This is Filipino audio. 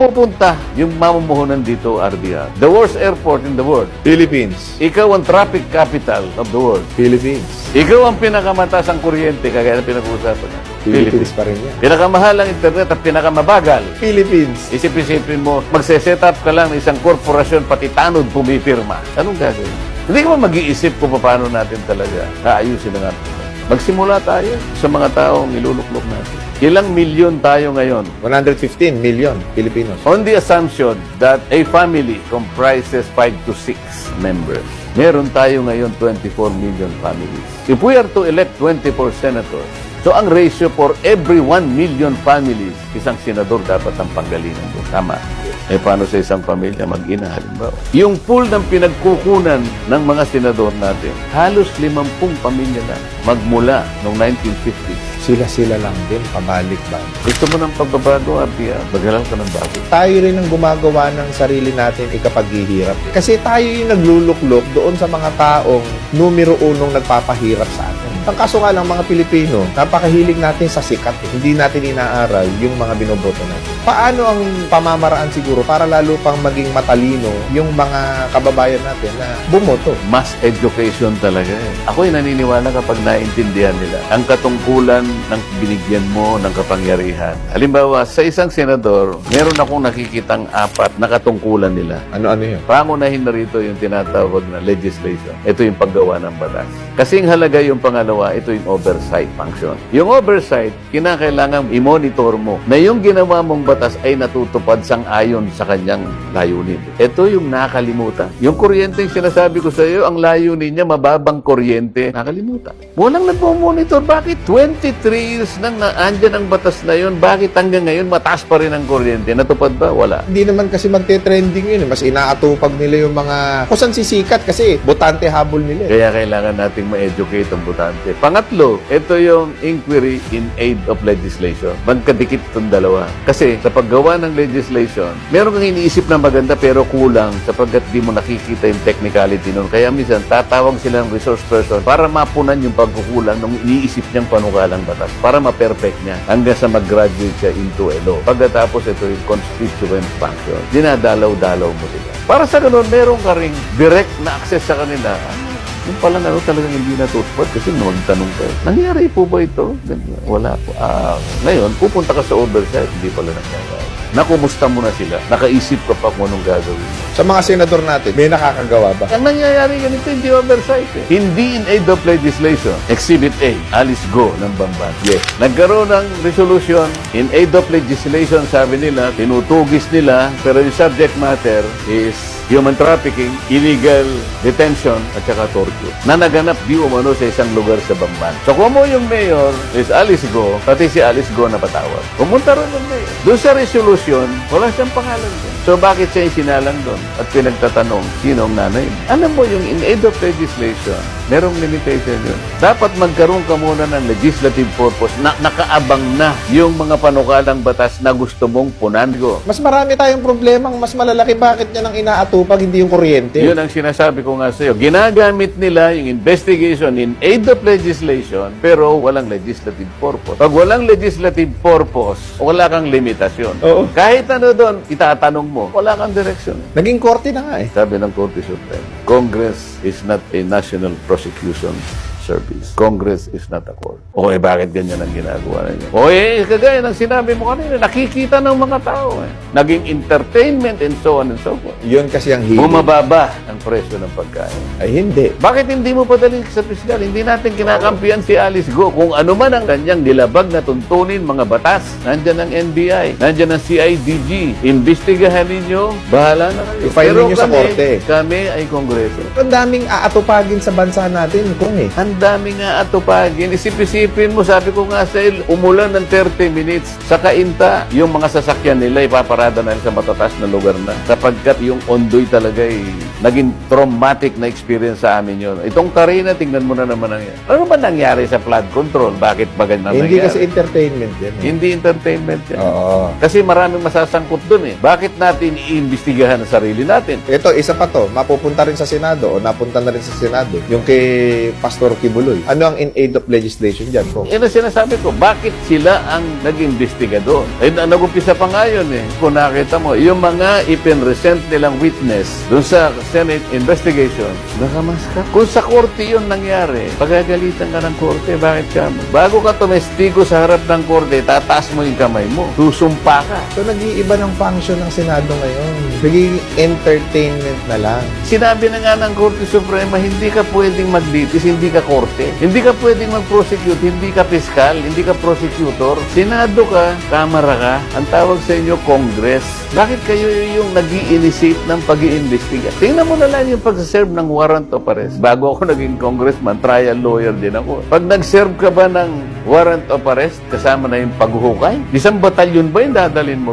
pupunta yung mamumuhunan dito, RDR? The worst airport in the world. Philippines. Ikaw ang traffic capital of the world. Philippines. Ikaw ang pinakamataas ang kuryente, kagaya na pinag-uusapan natin. Philippines pa rin yan. Pinakamahal ang internet at pinakamabagal. Philippines. Isip-isipin mo, magse-set up ka lang ng isang korporasyon, pati tanod pumipirma. Anong gagawin? Hindi ka ba mag-iisip kung paano natin talaga aayusin ang ating. Magsimula tayo sa mga taong iluluklok natin. Ilang milyon tayo ngayon? 115 million Filipinos. On the assumption that a family comprises 5 to 6 members, meron tayo ngayon 24 million families. If we are to elect 24 senators, so ang ratio for every 1 million families, isang senador dapat ang panggalingan doon. Tama. Eh paano sa isang pamilya mag-ina halimbawa? Yung pool ng pinagkukunan ng mga senador natin, halos 50 pamilya na magmula noong 1950s. Sila-sila lang din, pabalik-balik. Gusto mo ng pagbabago, Abia? Maghalal ka ng bago. Tayo rin ang gumagawa ng sarili natin ikapaghihirap. Kasi tayo yung nagluluklok doon sa mga taong numero unong nagpapahirap sa atin. Ang kaso nga lang mga Pilipino, napakahilig natin sa sikat. Hindi natin inaaral yung mga binoboto natin. Paano ang pamamaraan siguro para lalo pang maging matalino yung mga kababayan natin na bumoto? Mass education talaga eh. Ako'y naniniwala kapag naintindihan nila ang katungkulan ng binigyan mo ng kapangyarihan. Halimbawa, sa isang senador, meron akong nakikitang 4 na katungkulan nila. Ano-ano yun? Pangunahin na rito yung tinatawag na legislation. Ito yung paggawa ng batas. Kasing halaga yung pangalawa, ito yung oversight function. Yung oversight, kinakailangan i-monitor mo na yung ginawa mong batas ay natutupad sang-ayon sa kanyang layunin. Ito yung nakalimutan. Yung kuryente yung sinasabi ko sa iyo, ang layunin niya mababang kuryente. Nakalimutan. Walang nagmo-monitor. Bakit 23 years nang naandyan ang batas na yun? Bakit hanggang ngayon mataas pa rin ang kuryente? Natupad ba? Wala. Hindi naman kasi magte-trending yun. Mas inaatupag nila yung mga kung saan sisikat kasi botante habol nila. Kaya kailangan nating ma-educate ang botante. Pangatlo, ito yung inquiry in aid of legislation. Magkadikit itong dalawa. Kasi sa paggawa ng legislation, meron kang iniisip na maganda pero kulang sapagkat di mo nakikita yung technicality nun. Kaya minsan, tatawag sila ng resource person para mapunan yung pagkukulang ng iniisip niyang panukalang batas para ma-perfect niya hanggang sa mag-graduate siya into a law. Pagkatapos, ito yung constituent function. Dinadalaw-dalaw mo sila. Para sa ganun, meron ka ring direct na access sa kanila. Yung pala talagang hindi natutupad kasi magtanong ka. Nangyari po ba ito? Wala po. Ngayon, pupunta ka sa oversight, hindi pala nangyari. Nakumusta mo na sila? Nakaisip ka pa kung anong gagawin mo. Sa mga senador natin, may nakakagawa ba? Ang nangyayari ganito, hindi oversight eh. Hindi in aid of legislation. Exhibit A, Alice Go ng Bamban. Yes. Nagkaroon ng resolution in aid of legislation, sabi nila, tinutugis nila, pero yung subject matter is human trafficking, illegal detention, at saka torture. Na naganap di umano sa isang lugar sa Bamban. So kung mo yung mayor is Alice Go, pati si Alice Go na patawag. Pumunta rin ng mayor. Doon sa resolution, wala siyang pangalan doon. So bakit siya yung sinalang doon? At pinagtatanong, sino ang nanay? Alam mo, yung in aid of legislation, merong limitation yun. Dapat magkaroon ka muna ng legislative purpose na nakaabang na yung mga panukalang batas na gusto mong punan ko. Mas marami tayong problemang mas malalaki. Bakit yan ang inaatupag, hindi yung kuryente? Yun ang sinasabi ko nga sa iyo. Ginagamit nila yung investigation in aid of legislation pero walang legislative purpose. Pag walang legislative purpose, wala kang limitasyon. Oo. Kahit ano doon, itatanong mo, wala kang direksyon. Naging korte na nga eh. Sabi ng Korte Suprema, Congress is not a national prosecution service. Congress is not a court. O bakit ganyan ang ginagawa ninyo? O kagaya ng sinabi mo kanina, nakikita ng mga tao Naging entertainment and so on and so forth. Yun kasi ang hilig. Bumababa ang presyo ng pagkain. Ay hindi. Bakit hindi mo padalhin sa piskal? Hindi natin kinakampiyan si Alice Go. Kung ano man ang kanyang dilabag na tuntunin, mga batas, nandyan ang NBI, nandyan ang CIDG. Imbestigahan ninyo, bahala na kayo. I-file ninyo sa korte. Kami ay kongreso. Ang daming aatupagin sa bansa natin, kung eh. Ang dami nga atupagin. Isip-isipin mo, sabi ko nga sa umulan ng 30 minutes sa Kainta, yung mga sasakyan nila ipaparada na sa matataas na lugar na. Sapagkat yung ondoy talaga naging traumatic na experience sa amin yun. Itong Karina, tingnan mo na naman ang ano ba nangyari sa flood control? Bakit ba ganyan Hindi nangyari? kasi entertainment yan. Hindi entertainment yan. Oo. Kasi maraming masasangkot dun eh. Bakit natin iimbestigahan ang sarili natin? Ito, isa pa to, mapupunta rin sa Senado o napunta na rin sa Senado, yung kay Pastor Kibuloy. Ano ang in aid of legislation dyan po? Yan ang sinasabi ko, bakit sila ang nag-imbestiga doon? Eh, nag-umpisa pa nga yun eh. Kung nakita mo, yung mga ipinresent nilang witness doon sa Senate investigation, nakamaska. Kung sa korte yun nangyari, pagagalitan ka ng korte, bakit ka? Bago ka tumestigo sa harap ng korte, tataas mo yung kamay mo. Susumpa ka. So, nag-iiba ng function ng Senado ngayon. Nagiging entertainment na lang. Sinabi na nga ng Korte Suprema, hindi ka pwedeng maglitis, hindi ka korte. Hindi ka pwedeng mag-prosecute, hindi ka piskal, hindi ka prosecutor. Senado ka, kamara ka, ang tawag sa inyo, Congress. Bakit kayo yung nag-i-initiate ng pag-iimbestiga? Tingnan mo na lang yung pag-serve ng warrant of arrest. Bago ako naging congressman, trial lawyer din ako. Pag nag-serve ka ba ng warrant of arrest, kasama na yung paghuhukay? Isang batalyon ba yung dadalhin mo?